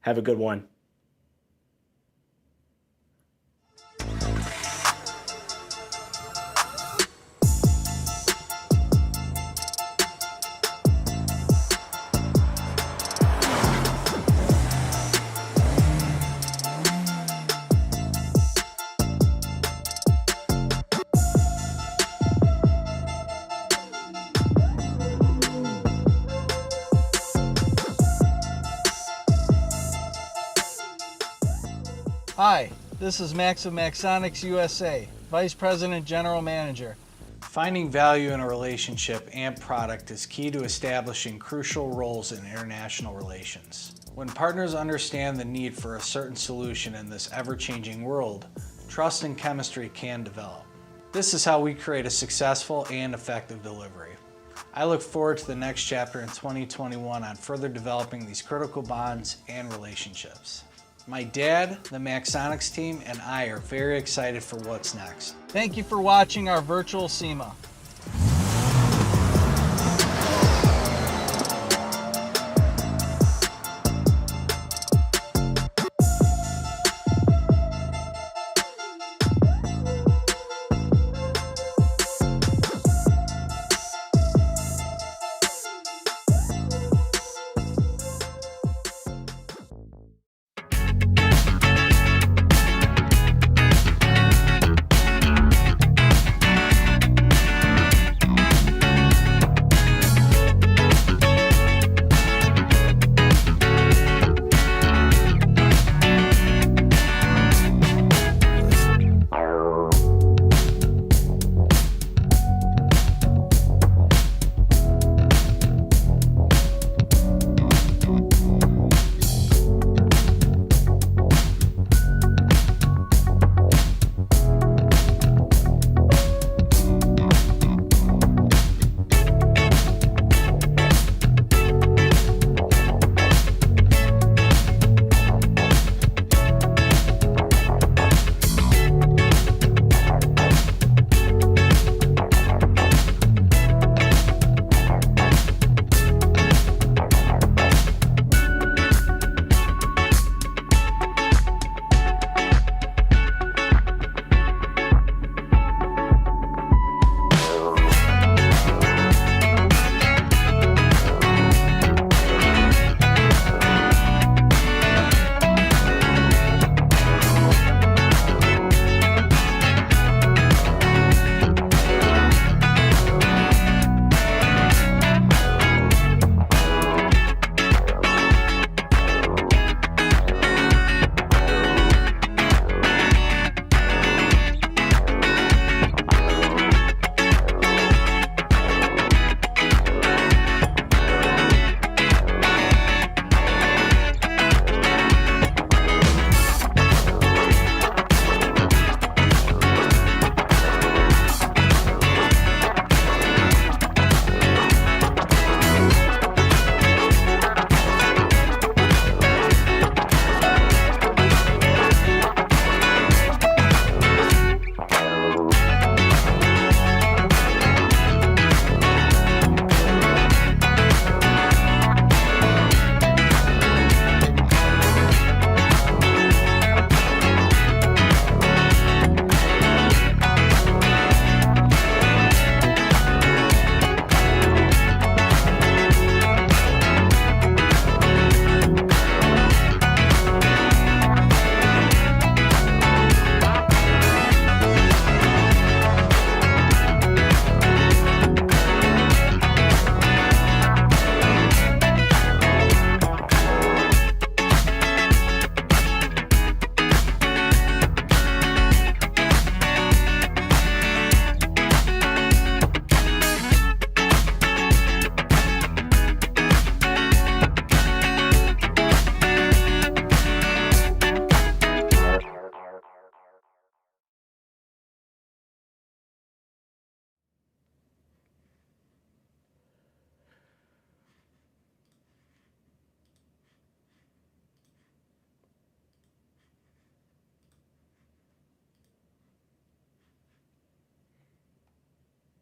Have a good one.
Hi, this is Max of Maxxsonics USA, Vice President General Manager. Finding value in a relationship and product is key to establishing crucial roles in international relations. When partners understand the need for a certain solution in this ever-changing world, trust and chemistry can develop. This is how we create a successful and effective delivery. I look forward to the next chapter in 2021 on further developing these critical bonds and relationships. My dad, the Maxxsonics team, and I are very excited for what's next. Thank you for watching our virtual SEMA.